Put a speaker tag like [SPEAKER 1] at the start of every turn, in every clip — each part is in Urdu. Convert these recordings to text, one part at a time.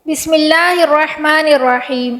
[SPEAKER 1] بسم اللہ الرحمن الرحیم۔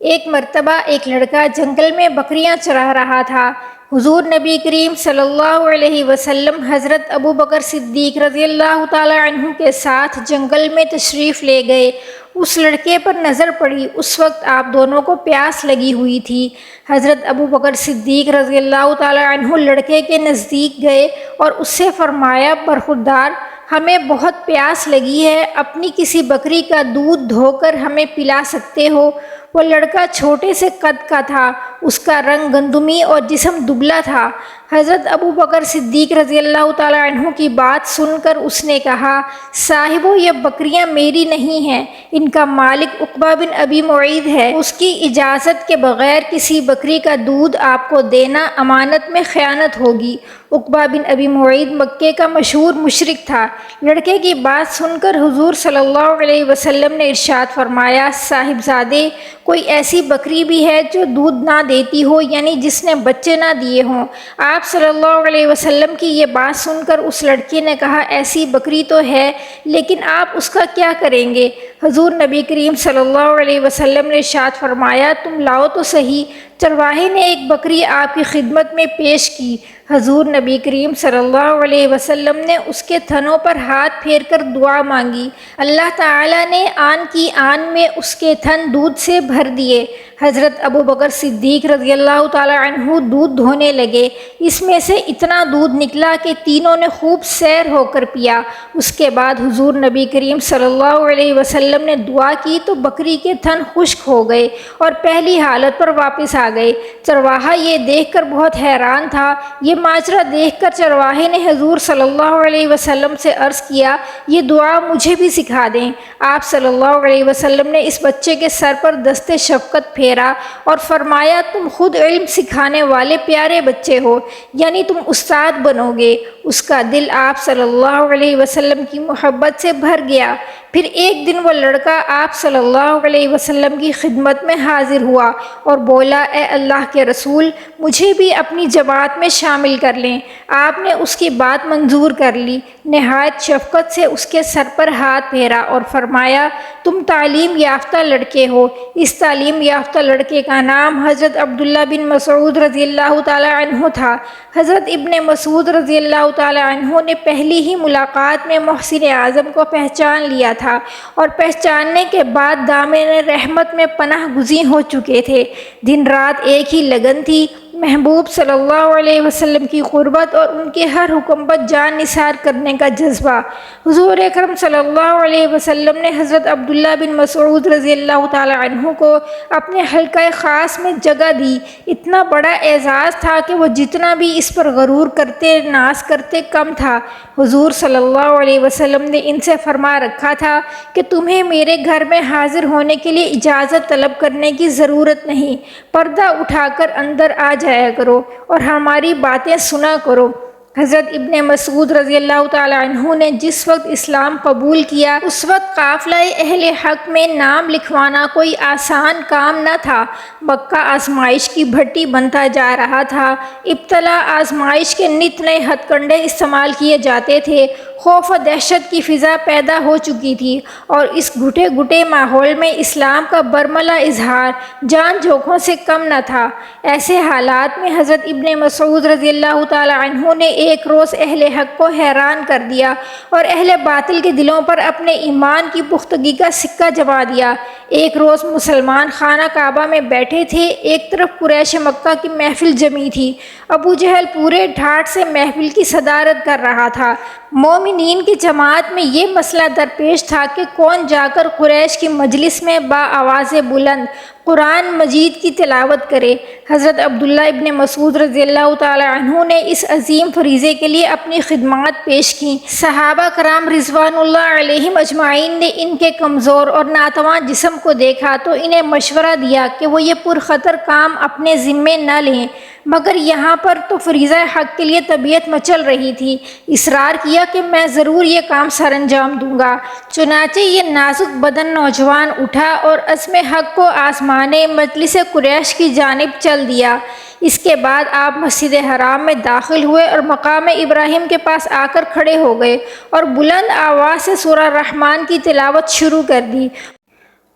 [SPEAKER 1] ایک مرتبہ ایک لڑکا جنگل میں بکریاں چرا رہا تھا۔ حضور نبی کریم صلی اللہ علیہ وسلم حضرت ابو بکر صدیق رضی اللہ تعالی عنہ کے ساتھ جنگل میں تشریف لے گئے۔ اس لڑکے پر نظر پڑی۔ اس وقت آپ دونوں کو پیاس لگی ہوئی تھی۔ حضرت ابو بکر صدیق رضی اللہ تعالی عنہ لڑکے کے نزدیک گئے اور اس سے فرمایا، برخوردار، ہمیں بہت پیاس لگی ہے، اپنی کسی بکری کا دودھ دھو کر ہمیں پلا سکتے ہو؟ وہ لڑکا چھوٹے سے قد کا تھا، اس کا رنگ گندمی اور جسم دبلا تھا۔ حضرت ابو بکر صدیق رضی اللہ تعالی عنہ کی بات سن کر اس نے کہا، صاحبو، یہ بکریاں میری نہیں ہیں، ان کا مالک عقبہ بن ابی معیط ہے۔ اس کی اجازت کے بغیر کسی بکری کا دودھ آپ کو دینا امانت میں خیانت ہوگی۔ عقبہ بن ابی معیط مکے کا مشہور مشرک تھا۔ لڑکے کی بات سن کر حضور صلی اللہ علیہ وسلم نے ارشاد فرمایا، صاحبزادے، کوئی ایسی بکری بھی ہے جو دودھ نہ دیتی ہو، یعنی جس نے بچے نہ دیے ہوں؟ آپ صلی اللہ علیہ وسلم کی یہ بات سن کر اس لڑکے نے کہا، ایسی بکری تو ہے، لیکن آپ اس کا کیا کریں گے؟ حضور نبی کریم صلی اللہ علیہ وسلم نے ارشاد فرمایا، تم لاؤ تو صحیح۔ چرواہے نے ایک بکری آپ کی خدمت میں پیش کی۔ حضور نبی کریم صلی اللہ علیہ وسلم نے اس کے تھنوں پر ہاتھ پھیر کر دعا مانگی۔ اللہ تعالیٰ نے آن کی آن میں اس کے تھن دودھ سے بھر دیے۔ حضرت ابو بکر صدیق رضی اللہ تعالی عنہ دودھ دھونے لگے۔ اس میں سے اتنا دودھ نکلا کہ تینوں نے خوب سیر ہو کر پیا۔ اس کے بعد حضور نبی کریم صلی اللہ علیہ وسلم نے دعا کی تو بکری کے تھن خشک ہو گئے اور پہلی حالت پر واپس آ گئے۔ چرواہا یہ دیکھ کر بہت حیران تھا۔ یہ ماجرا دیکھ کر چرواہے نے حضور صلی اللہ علیہ وسلم سے عرض کیا، یہ دعا مجھے بھی سکھا دیں۔ آپ صلی اللہ علیہ وسلم نے اس بچے کے سر پر دست شفقت پھیرا اور فرمایا، تم خود علم سکھانے والے پیارے بچے ہو، یعنی تم استاد بنو گے۔ اس کا دل آپ صلی اللہ علیہ وسلم کی محبت سے بھر گیا۔ پھر ایک دن وہ لڑکا آپ صلی اللہ علیہ وسلم کی خدمت میں حاضر ہوا اور بولا، اے اللہ کے رسول، مجھے بھی اپنی جماعت میں شامل کر لیں۔ آپ نے اس کی بات منظور کر لی، نہایت شفقت سے اس کے سر پر ہاتھ پھیرا اور فرمایا، تم تعلیم یافتہ لڑکے ہو۔ اس تعلیم یافتہ لڑکے کا نام حضرت عبداللہ بن مسعود رضی اللہ تعالی عنہ تھا۔ حضرت ابن مسعود رضی اللہ تعالی عنہ نے پہلی ہی ملاقات میں محسن اعظم کو پہچان لیا تھا اور پہچاننے کے بعد دامن رحمت میں پناہ گزین ہو چکے تھے۔ دن رات ایک ہی لگن تھی، محبوب صلی اللہ علیہ وسلم کی قربت اور ان کے ہر حکم پر جان نثار کرنے کا جذبہ۔ حضور اکرم صلی اللہ علیہ وسلم نے حضرت عبداللہ بن مسعود رضی اللہ تعالی عنہ کو اپنے حلقہ خاص میں جگہ دی۔ اتنا بڑا اعزاز تھا کہ وہ جتنا بھی اس پر غرور کرتے، ناز کرتے، کم تھا۔ حضور صلی اللہ علیہ وسلم نے ان سے فرما رکھا تھا کہ تمہیں میرے گھر میں حاضر ہونے کے لیے اجازت طلب کرنے کی ضرورت نہیں، پردہ اٹھا کر اندر آ جایا کرو اور ہماری باتیں سنا کرو۔ حضرت ابن مسعود رضی اللہ تعالی عنہ نے جس وقت اسلام قبول کیا، اس وقت قافلہ اہل حق میں نام لکھوانا کوئی آسان کام نہ تھا۔ مکہ آزمائش کی بھٹی بنتا جا رہا تھا۔ ابتلا آزمائش کے نت نئے ہتھ کنڈے استعمال کیے جاتے تھے۔ خوف و دہشت کی فضا پیدا ہو چکی تھی اور اس گھٹے گھٹے ماحول میں اسلام کا برملا اظہار جان جوکھوں سے کم نہ تھا۔ ایسے حالات میں حضرت ابن مسعود رضی اللہ تعالی عنہ نے ایک روز اہل حق کو حیران کر دیا اور اہل باطل کے دلوں پر اپنے ایمان کی پختگی کا سکہ جما دیا۔ ایک روز مسلمان خانہ کعبہ میں بیٹھے تھے، ایک طرف قریش مکہ کی محفل جمی تھی۔ ابو جہل پورے ڈھاٹ سے محفل کی صدارت کر رہا تھا۔ مومنین کی جماعت میں یہ مسئلہ درپیش تھا کہ کون جا کر قریش کی مجلس میں بآواز بلند قرآن مجید کی تلاوت کرے۔ حضرت عبداللہ ابن مسعود رضی اللہ تعالی عنہ نے اس عظیم فریضے کے لیے اپنی خدمات پیش کیں۔ صحابہ کرام رضوان اللہ علیہم اجمعین نے ان کے کمزور اور ناتواں جسم کو دیکھا تو انہیں مشورہ دیا کہ وہ یہ پرخطر کام اپنے ذمے نہ لیں، مگر یہاں پر تو فریضہ حق کے لیے طبیعت مچل رہی تھی۔ اصرار کیا کہ میں ضرور یہ کام سر انجام دوں گا۔ چنانچہ یہ نازک بدن نوجوان اٹھا اور عزم حق کو آزمانے مجلس قریش کی جانب چل دیا۔ اس کے بعد آپ مسجد حرام میں داخل ہوئے اور مقام ابراہیم کے پاس آ کر کھڑے ہو گئے اور بلند آواز سے سورہ رحمان کی تلاوت شروع کر دی۔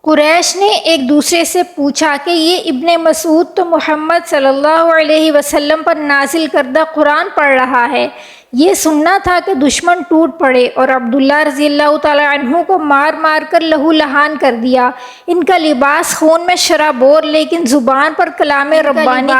[SPEAKER 1] قریش نے ایک دوسرے سے پوچھا کہ یہ ابن مسعود تو محمد صلی اللہ علیہ وسلم پر نازل کردہ قرآن پڑھ رہا ہے۔ یہ سننا تھا کہ دشمن ٹوٹ پڑے اور عبداللہ رضی اللہ تعالی عنہ کو مار مار کر لہو لہان کر دیا۔ ان کا لباس خون میں شرابور لیکن زبان پر کلام ربانی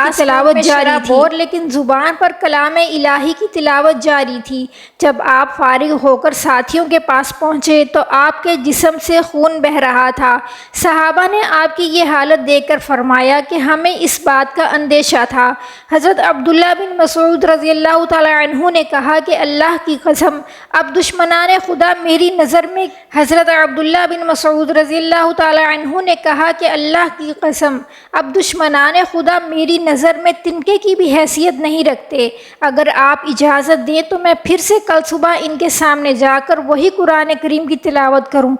[SPEAKER 1] کی تلاوت جاری تھی۔ جب آپ فارغ ہو کر ساتھیوں کے پاس پہنچے تو آپ کے جسم سے خون بہہ رہا تھا۔ صحابہ نے آپ کی یہ حالت دیکھ کر فرمایا کہ ہمیں اس بات کا اندیشہ تھا۔ حضرت عبداللہ بن مسعود رضی اللہ تعالی عنہ نے کہا کہ اللہ کی قسم اب دشمنان خدا میری نظر میں حضرت عبداللہ بن مسعود رضی اللہ تعالی عنہ نے کہا کہ اللہ کی قسم اب دشمنان خدا میری نظر میں تنکے کی بھی حیثیت نہیں رکھتے۔ اگر آپ اجازت دیں تو میں پھر سے کل صبح ان کے سامنے جا کر وہی قرآن کریم کی تلاوت کروں۔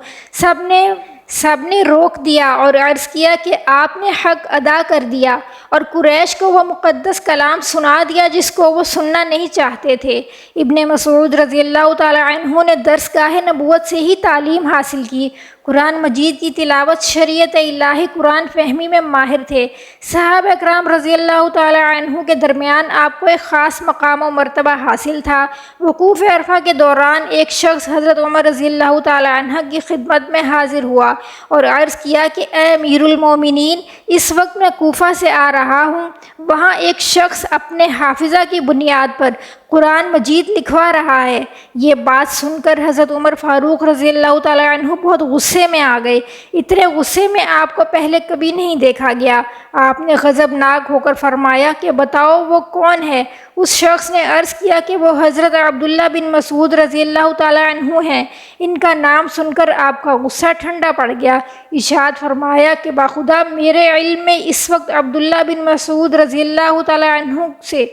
[SPEAKER 1] سب نے روک دیا اور عرض کیا کہ آپ نے حق ادا کر دیا اور قریش کو وہ مقدس کلام سنا دیا جس کو وہ سننا نہیں چاہتے تھے۔ ابن مسعود رضی اللہ تعالی عنہ نے درسگاہ نبوت سے ہی تعلیم حاصل کی۔ قرآن مجید کی تلاوت، شریعت الہی، قرآن فہمی میں ماہر تھے۔ صحابہ اکرام رضی اللہ تعالی عنہ کے درمیان آپ کو ایک خاص مقام و مرتبہ حاصل تھا۔ وقوف عرفہ کے دوران ایک شخص حضرت عمر رضی اللہ تعالی عنہ کی خدمت میں حاضر ہوا اور عرض کیا کہ اے امیر المومنین، اس وقت میں کوفہ سے آ رہا ہوں۔ وہاں ایک شخص اپنے حافظہ کی بنیاد پر قرآن مجید لکھوا رہا ہے۔ یہ بات سن کر حضرت عمر فاروق رضی اللہ تعالی عنہ بہت غصے میں آ گئے۔ اتنے غصے میں آپ کو پہلے کبھی نہیں دیکھا گیا۔ آپ نے غضبناک ہو کر فرمایا کہ بتاؤ وہ کون ہے؟ اس شخص نے عرض کیا کہ وہ حضرت عبداللہ بن مسعود رضی اللہ تعالی عنہ ہیں۔ ان کا نام سن کر آپ کا غصہ ٹھنڈا پڑ گیا۔ ارشاد فرمایا کہ بخدا میرے علم میں اس وقت عبداللہ بن مسعود رضی اللہ تعالی عنہ سے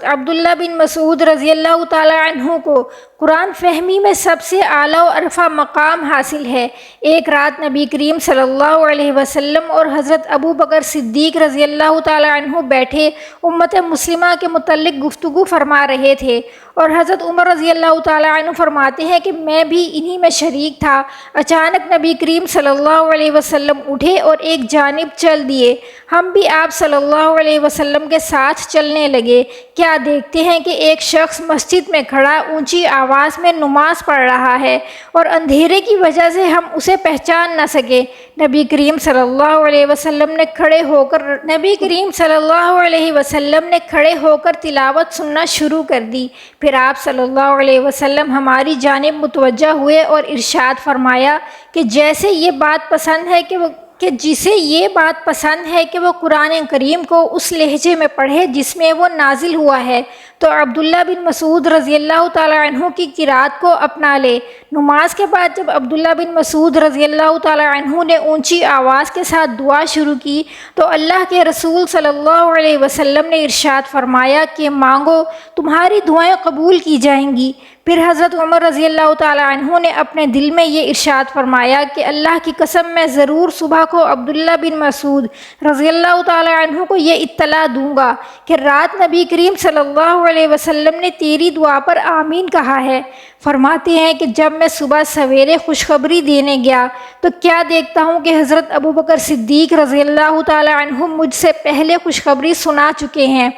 [SPEAKER 1] عبداللہ بن مسعود رضی اللہ تعالی عنہ کو قرآن فہمی میں سب سے اعلیٰ و عرفہ مقام حاصل ہے۔ ایک رات نبی کریم صلی اللہ علیہ وسلم اور حضرت ابو بکر صدیق رضی اللہ تعالی عنہ بیٹھے امت مسلمہ کے متعلق گفتگو فرما رہے تھے اور حضرت عمر رضی اللہ تعالی عنہ فرماتے ہیں کہ میں بھی انہی میں شریک تھا۔ اچانک نبی کریم صلی اللہ علیہ وسلم اٹھے اور ایک جانب چل دیے۔ ہم بھی آپ صلی اللہ علیہ وسلم کے ساتھ چلنے لگے۔ کیا دیکھتے ہیں کہ ایک شخص مسجد میں کھڑا اونچی آواز میں نماز پڑھ رہا ہے اور اندھیرے کی وجہ سے ہم اسے پہچان نہ سکے۔ نبی کریم صلی اللہ علیہ وسلم نے کھڑے ہو کر تلاوت سننا شروع کر دی۔ پھر آپ صلی اللہ علیہ وسلم ہماری جانب متوجہ ہوئے اور ارشاد فرمایا کہ جسے یہ بات پسند ہے کہ وہ قرآن کریم کو اس لہجے میں پڑھے جس میں وہ نازل ہوا ہے تو عبداللہ بن مسعود رضی اللہ تعالی عنہ کی قرات کو اپنا لے۔ نماز کے بعد جب عبداللہ بن مسعود رضی اللہ تعالی عنہ نے اونچی آواز کے ساتھ دعا شروع کی تو اللہ کے رسول صلی اللہ علیہ وسلم نے ارشاد فرمایا کہ مانگو تمہاری دعائیں قبول کی جائیں گی۔ پھر حضرت عمر رضی اللہ تعالی عنہ نے اپنے دل میں یہ ارشاد فرمایا کہ اللہ کی قسم میں ضرور صبح کو عبداللہ بن مسعود رضی اللہ تعالی عنہ کو یہ اطلاع دوں گا کہ رات نبی کریم صلی اللہ علیہ وسلم نے تیری دعا پر آمین کہا ہے۔ فرماتے ہیں کہ جب میں صبح سویرے خوشخبری دینے گیا تو کیا دیکھتا ہوں کہ حضرت ابو بکر صدیق رضی اللہ تعالی عنہ مجھ سے پہلے خوشخبری سنا چکے ہیں۔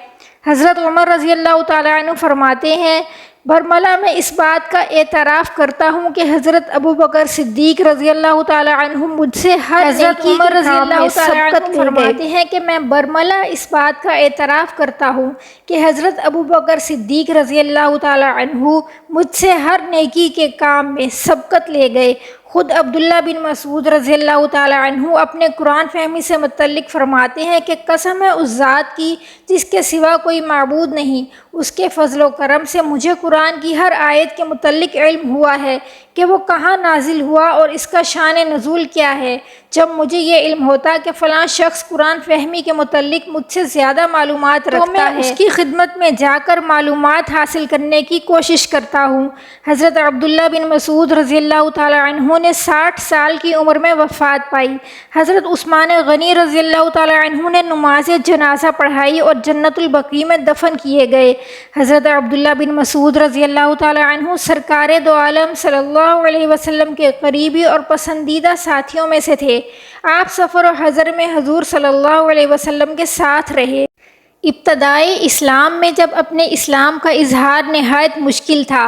[SPEAKER 1] حضرت عمر رضی اللہ تعالی عنہ فرماتے ہیں برملا میں اس بات کا اعتراف کرتا ہوں کہ حضرت ابو بکر صدیق رضی اللہ تعالی عنہ مجھ سے ہر حضرت عمر رضی اللہ تعالی عنہ فرماتے ہیں کہ میں برملا اس بات کا اعتراف کرتا ہوں کہ حضرت ابو بکر صدیق رضی اللہ تعالی عنہ مجھ سے ہر نیکی کے کام میں سبقت لے گئے۔ خود عبداللہ بن مسعود رضی اللہ تعالی عنہ اپنے قرآن فہمی سے متعلق فرماتے ہیں کہ قسم ہے اس ذات کی جس کے سوا کوئی معبود نہیں، اس کے فضل و کرم سے مجھے قرآن کی ہر آیت کے متعلق علم ہوا ہے کہ وہ کہاں نازل ہوا اور اس کا شان نزول کیا ہے۔ جب مجھے یہ علم ہوتا کہ فلاں شخص قرآن فہمی کے متعلق مجھ سے زیادہ معلومات رکھتا ہے تو میں اس کی خدمت میں جا کر معلومات حاصل کرنے کی کوشش کرتا ہوں۔ حضرت عبداللہ بن مسعود رضی اللہ تعالی عنہ نے 60 سال کی عمر میں وفات پائی۔ حضرت عثمان غنی رضی اللہ تعالی عنہ نے نماز جنازہ پڑھائی اور جنت البقیع میں دفن کیے گئے۔ حضرت عبداللہ بن مسعود رضی اللہ تعالی عنہ سرکار دو عالم صلی اللہ اللہ علیہ وسلم کے قریبی اور پسندیدہ ساتھیوں میں سے تھے۔ آپ سفر و حضر میں حضور صلی اللہ علیہ وسلم کے ساتھ رہے۔ ابتدائی اسلام میں جب اپنے اسلام کا اظہار نہایت مشکل تھا،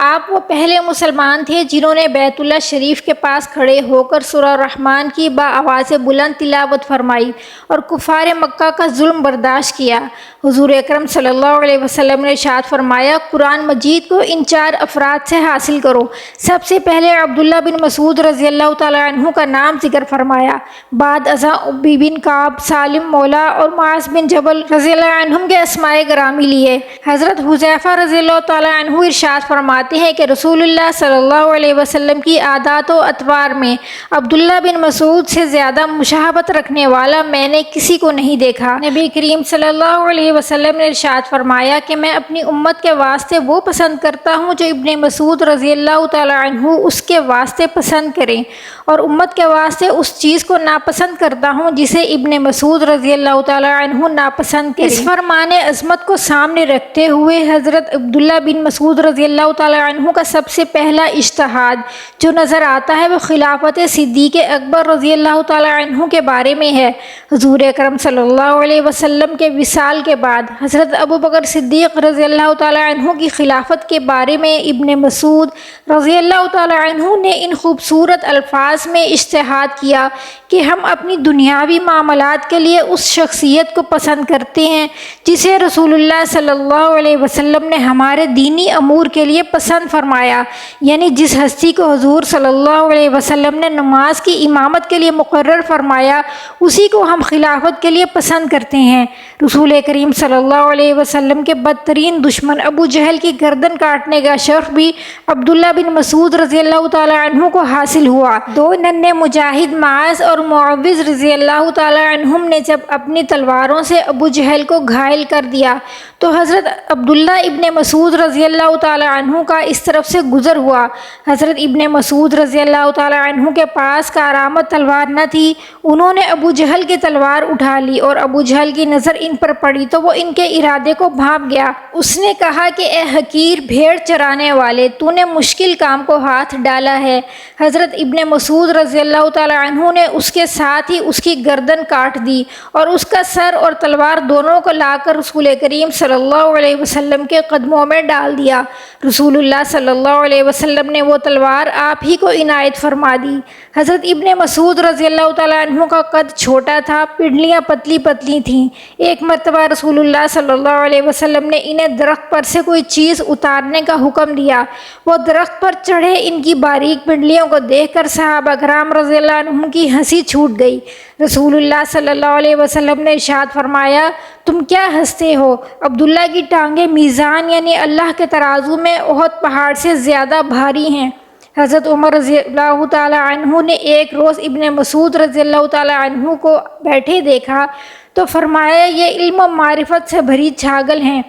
[SPEAKER 1] آپ وہ پہلے مسلمان تھے جنہوں نے بیت اللہ شریف کے پاس کھڑے ہو کر سورہ الرحمن کی بآواز بلند تلاوت فرمائی اور کفار مکہ کا ظلم برداشت کیا۔ حضور اکرم صلی اللہ علیہ وسلم نے ارشاد فرمایا، قرآن مجید کو ان 4 افراد سے حاصل کرو۔ سب سے پہلے عبداللہ بن مسعود رضی اللہ تعالیٰ عنہ کا نام ذکر فرمایا، بعد ازاں ابی بن کعب، سالم مولا اور معاذ بن جبل رضی اللہ عنہم کے اسماء گرامی لیے۔ حضرت حذیفہ رضی اللہ تعالیٰ عنہ ارشاد فرماتے ہیں کہ رسول اللہ صلی اللہ علیہ وسلم کی عادات و اطوار میں عبداللہ بن مسعود سے زیادہ مشابہت رکھنے والا میں نے کسی کو نہیں دیکھا۔ نبی کریم صلی اللہ علیہ وسلم نے ارشاد فرمایا کہ میں اپنی امت کے واسطے وہ پسند کرتا ہوں جو ابن مسعود رضی اللہ تعالیٰ عنہ اس کے واسطے پسند کریں، اور امت کے واسطے اس چیز کو ناپسند کرتا ہوں جسے ابن مسعود رضی اللہ تعالیٰ عنہ ناپسند کریں۔ اس فرمان عظمت کو سامنے رکھتے ہوئے حضرت عبداللہ بن مسعود رضی اللہ تعالیٰ عنہ کا سب سے پہلا اجتہاد جو نظر آتا ہے وہ خلافت صدیق اکبر رضی اللہ تعالیٰ عنہ کے بارے میں ہے۔ حضور اکرم صلی اللہ علیہ وسلم کے وصال کے بعد حضرت ابو بکر صدیق رضی اللہ تعالیٰ عنہ کی خلافت کے بارے میں ابن مسعود رضی اللہ تعالیٰ عنہ نے ان خوبصورت الفاظ میں اجتہاد کیا کہ ہم اپنی دنیاوی معاملات کے لیے اس شخصیت کو پسند کرتے ہیں جسے رسول اللہ صلی اللہ علیہ وسلم نے ہمارے دینی امور کے لیے پسند فرمایا، یعنی جس ہستی کو حضور صلی اللہ علیہ وسلم نے نماز کی امامت کے لیے مقرر فرمایا اسی کو ہم خلافت کے لیے پسند کرتے ہیں۔ رسول کریم صلی اللہ علیہ وسلم کے بدترین دشمن ابو جہل کی گردن کاٹنے کا شرف بھی عبداللہ بن مسعود رضی اللہ تعالیٰ عنہ کو حاصل ہوا۔ 2 ننھے مجاہد معاذ اور معوذ رضی اللہ تعالیٰ عنہم نے جب اپنی تلواروں سے ابو جہل کو گھائل کر دیا تو حضرت عبداللہ ابن مسعود رضی اللہ تعالیٰ عنہ کا اس طرف سے گزر ہوا۔ حضرت ابن مسعود رضی اللہ تعالیٰ عنہ کے پاس کارآمد تلوار نہ تھی، انہوں نے ابو جہل کی تلوار اٹھا لی اور ابو جہل کی نظر ان پر پڑی تو وہ ان کے ارادے کو بھانپ گیا۔ اس نے کہا کہ اے حقیر بھیڑ چرانے والے، تو نے مشکل کام کو ہاتھ ڈالا ہے۔ حضرت ابن مسعود رضی اللہ تعالیٰ عنہ نے اس کے ساتھ ہی اس کی گردن کاٹ دی اور اس کا سر اور تلوار دونوں کو لا کر رسول کریم صلی اللہ علیہ وسلم کے قدموں میں ڈال دیا۔ رسول اللہ صلی اللہ علیہ وسلم نے وہ تلوار آپ ہی کو عنایت فرما دی۔ حضرت ابن مسعود رضی اللہ تعالیٰ عنہ کا قد چھوٹا تھا، پنڈلیاں پتلی پتلی تھیں۔ ایک مرتبہ رسول اللہ صلی اللہ علیہ وسلم نے انہیں درخت پر سے کوئی چیز اتارنے کا حکم دیا۔ وہ درخت پر چڑھے ان کی باریک پنڈلیوں کو دیکھ کر صحابہ کرام رضی اللہ عنہم کی ہنسی چھوٹ گئی۔ رسول اللہ صلی اللہ علیہ وسلم نے ارشاد فرمایا، تم کیا ہنستے ہو؟ عبداللہ کی ٹانگیں میزان یعنی اللہ کے ترازو میں احد پہاڑ سے زیادہ بھاری ہیں۔ حضرت عمر رضی اللہ تعالیٰ عنہ نے ایک روز ابن مسعود رضی اللہ تعالیٰ عنہ کو بیٹھے دیکھا تو فرمایا، یہ علم و معرفت سے بھری چھاگل ہیں۔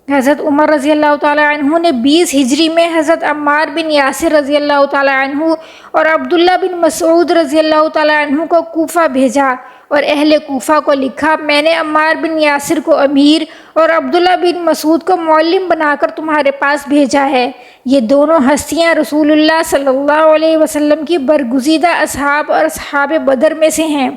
[SPEAKER 1] حضرت عمر رضی اللہ تعالیٰ عنہ نے 20 ہجری میں حضرت عمار بن یاسر رضی اللہ تعالیٰ عنہ اور عبداللہ بن مسعود رضی اللہ تعالیٰ عنہ کو کوفہ بھیجا اور اہل کوفہ کو لکھا، میں نے عمار بن یاسر کو امیر اور عبداللہ بن مسعود کو معلم بنا کر تمہارے پاس بھیجا ہے۔ یہ دونوں ہستیاں رسول اللہ صلی اللہ علیہ وسلم کی برگزیدہ اصحاب اور اصحاب بدر میں سے ہیں،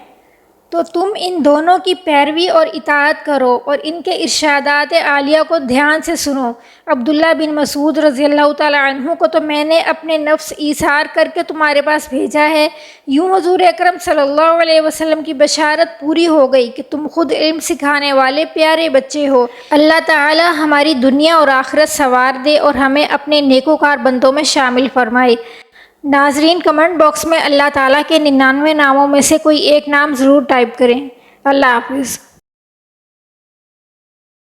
[SPEAKER 1] تو تم ان دونوں کی پیروی اور اطاعت کرو اور ان کے ارشادات عالیہ کو دھیان سے سنو۔ عبداللہ بن مسعود رضی اللہ تعالیٰ عنہ کو تو میں نے اپنے نفس ایثار کر کے تمہارے پاس بھیجا ہے۔ یوں حضور اکرم صلی اللہ علیہ وسلم کی بشارت پوری ہو گئی کہ تم خود علم سکھانے والے پیارے بچے ہو۔ اللہ تعالیٰ ہماری دنیا اور آخرت سنوار دے اور ہمیں اپنے نیکوکار بندوں میں شامل فرمائے۔ ناظرین، کمنٹ باکس میں اللہ تعالیٰ کے 99 ناموں میں سے کوئی ایک نام ضرور ٹائپ کریں۔ اللہ حافظ۔